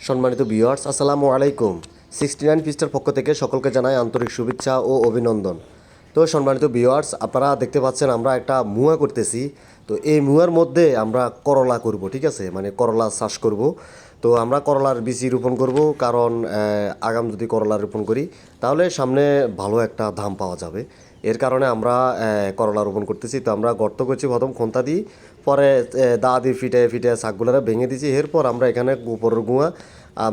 সম্মানিত ভিউয়ার্স, আসসালামু আলাইকুম। 69 পিস্টার পক্ষ থেকে সকলকে জানাই আন্তরিক শুভেচ্ছা ও অভিনন্দন। তো সম্মানিত ভিউয়ার্স, আপনারা দেখতে পাচ্ছেন আমরা একটা মুয়া করতেছি। তো এই মুয়ার মধ্যে আমরা করলা করব, ঠিক আছে, মানে করলা চাষ করব। তো আমরা করলার বীজ রোপণ করব, কারণ আগাম যদি করলা রোপণ করি তাহলে সামনে ভালো একটা দাম পাওয়া যাবে। এর কারণে আমরা করলা রোপণ করতেছি। তো আমরা গর্ত করছি প্রথম খন্তা দিই, পরে দা দিয়ে ফিটে ফিটে শাকগুলোরা ভেঙে দিয়েছি। এরপর আমরা এখানে গোবরের গুঁয়া,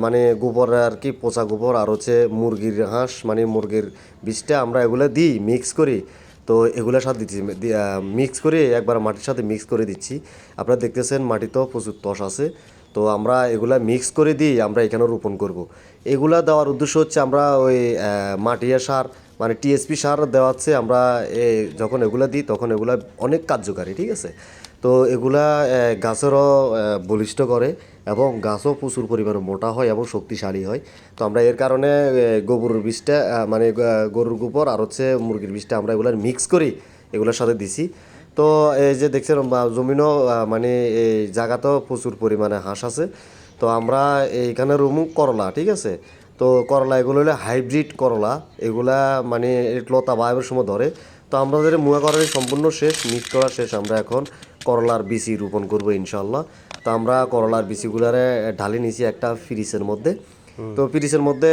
মানে গোবর আর কি, পচা গোবর আর হচ্ছে মুরগির হাঁস মানে মুরগির বীজটা আমরা এগুলো দিই, মিক্স করি। তো এগুলোর সাথে দিচ্ছি, মিক্স করে একবার মাটির সাথে মিক্স করে দিচ্ছি। আপনারা দেখতেছেন মাটি তো প্রচুর তস আছে। তো আমরা এগুলা মিক্স করে দিই, আমরা এখানে রোপণ করব। এগুলা দেওয়ার উদ্দেশ্য হচ্ছে আমরা ওই মাটিয়া সার মানে টিএসপি সার দেওয়াচ্ছে আমরা যখন এগুলা দিই তখন এগুলা অনেক কার্যকারী, ঠিক আছে। তো এগুলা গাছেরও বলিষ্ঠ করে এবং গাছও প্রচুর পরিমাণে মোটা হয় এবং শক্তিশালী হয়। তো আমরা এর কারণে গোবরের বীজটা মানে গরুর গোবর আর হচ্ছে মুরগির বীজটা আমরা এগুলার মিক্স করি, এগুলোর সাথে দিছি। তো এই যে দেখছেন জমিনও মানে এই জায়গাতেও প্রচুর পরিমাণে হাঁস আছে। তো আমরা এইখানে রুমু করলা, ঠিক আছে। তো করলা এগুলো হলো হাইব্রিড করলা, এগুলা মানে লতা বায়ের সময় ধরে। তো আমাদের মুয়া করার সম্পূর্ণ শেষ, মিক্স করা শেষ। আমরা এখন করলার বিচি রোপণ করবো ইনশাল্লাহ। তো আমরা করলার বিচিগুলারে ঢালি নিয়েছি একটা ফ্রিজের মধ্যে। তো ফ্রিজের মধ্যে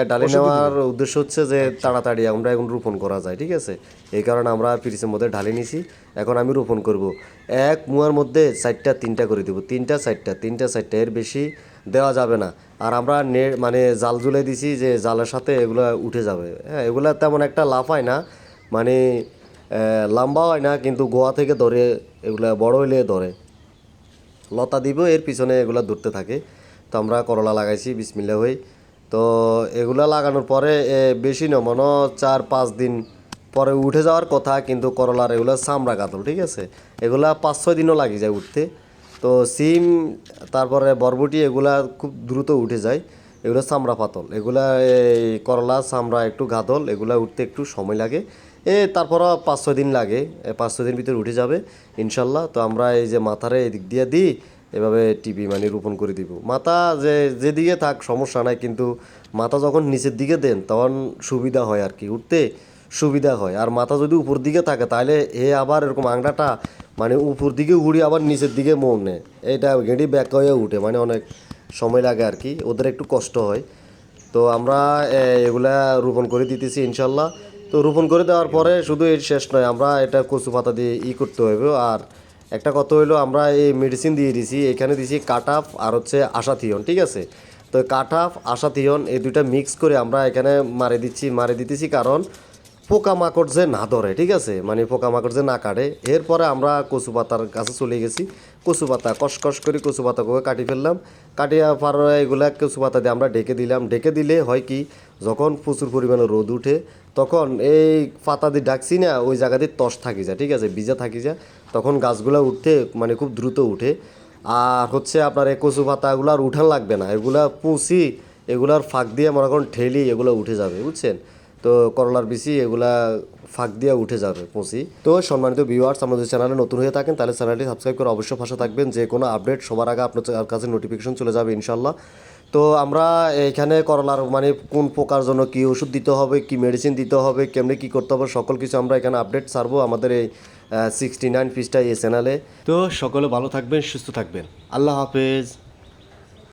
ঢালি নেওয়ার উদ্দেশ্য হচ্ছে যে তাড়াতাড়ি আমরা এখন রোপণ করা যায়, ঠিক আছে। এই কারণে আমরা ফ্রিজের মধ্যে ঢালি নিয়েছি। এখন আমি রোপণ করব। এক মুয়ার মধ্যে 4টা 3টা করে দেবো, 3টা 4টা 3টা 4টা, এর বেশি দেওয়া যাবে না। আর আমরা মানে জাল ঝুলে দিছি যে জালের সাথে এগুলো উঠে যাবে। হ্যাঁ, এগুলো তেমন একটা লাফায় না, মানে লম্বা হয় না, কিন্তু গোয়া থেকে ধরে এগুলা বড় হইলে ধরে লতা দিব, এর পিছনে এগুলা ধরতে থাকে। তো আমরা করলা লাগাইছি বিসমিল্লা হই। তো এগুলা লাগানোর পরে বেশি না, মনে হয় 4-5 দিন পরে উঠে যাওয়ার কথা, কিন্তু করলার এগুলো চামড়া কাতল, ঠিক আছে। এগুলা 5-6 দিনও লাগে যায় উঠতে। তো সিম, তারপরে বরবটি এগুলা খুব দ্রুত উঠে যায়। এগুলো চামড়া পাতল, এগুলা এই করলা চামড়া একটু গাদল, এগুলা উঠতে একটু সময় লাগে। তারপরও 5-6 দিন লাগে, 5-6 দিন ভিতরে উঠে যাবে ইনশাল্লাহ। তো আমরা এই যে মাথারে এদিক দিয়ে দিই, এভাবে টিপি মানে রোপণ করে দিব। মাথা যেদিকে থাক সমস্যা নাই, কিন্তু মাথা যখন নিচের দিকে দেন তখন সুবিধা হয় আর কি, উঠতে সুবিধা হয়। আর মাথা যদি উপর দিকে থাকে তাহলে আবার এরকম আংটাটা মানে উপর দিকে উড়ি আবার নিচের দিকে মোড় নেয়, এটা গেঁড়ি ব্যাক হয়ে উঠে, মানে অনেক সময় লাগে আর কি, ওদের একটু কষ্ট হয়। তো আমরা এগুলা রোপণ করে দিতেছি ইনশাল্লাহ। তো রোপণ করে দেওয়ার পরে শুধু এর শেষ নয়, আমরা এটা কচু পাতা দিয়ে করতে হবে। আর একটা কথা হইলো, আমরা এই মেডিসিন দিয়ে দিছি, এখানে দিছি কাটাফ আর হচ্ছে আশাথিয়ন, ঠিক আছে। তো কাটাফ আশাথিয়ন এই দুইটা মিক্স করে আমরা এখানে মারে দিতেছি, কারণ পোকামাকড় যে না ধরে, ঠিক আছে, মানে পোকামাকড় যে না কাটে। এরপরে আমরা কচু পাতার কাছে চলে গেছি। কচু পাতা কসকস করে কচু পাতাকে কাটি ফেললাম। কাটিয়ে পরে এগুলা কচু পাতা দিয়ে আমরা ঢেকে দিলাম। ঢেকে দিলে হয় কি, যখন প্রচুর পরিমাণে রোদ উঠে তখন এই পাতা দিয়ে ডাকছি না, ওই জায়গা দিয়ে তস থাকি যায়, ঠিক আছে, ভিজা থাকি যায়। তখন গাছগুলো উঠতে মানে খুব দ্রুত উঠে। আর হচ্ছে আপনার এই কচু পাতাগুলো আর উঠান লাগবে না, এগুলা পুষি, এগুলার ফাঁক দিয়ে মনে করেন ঠেলি এগুলো উঠে যাবে, বুঝছেন। তো করলার বিচি এগুলা ফাঁক দিয়ে উঠে যাবে পচি। তো সম্মানিত ভিউয়ার্স, আমাদের চ্যানেলে নতুন হয়ে থাকেন তাহলে চ্যানেলটি সাবস্ক্রাইব করে অবশ্যই পাশে থাকবেন, যে কোনো আপডেট সবার আগে আপনার কাছে নোটিফিকেশন চলে যাবে ইনশাল্লাহ। তো আমরা এখানে করলার মানে কোন পোকার জন্য কী ওষুধ দিতে হবে, কি মেডিসিন দিতে হবে, কেমনি কী করতে হবে, সকল কিছু আমরা এখানে আপডেট ছাড়বো আমাদের এই 69 পিসটা এই চ্যানেলে। তো সকলে ভালো থাকবেন, সুস্থ থাকবেন, আল্লাহ হাফেজ।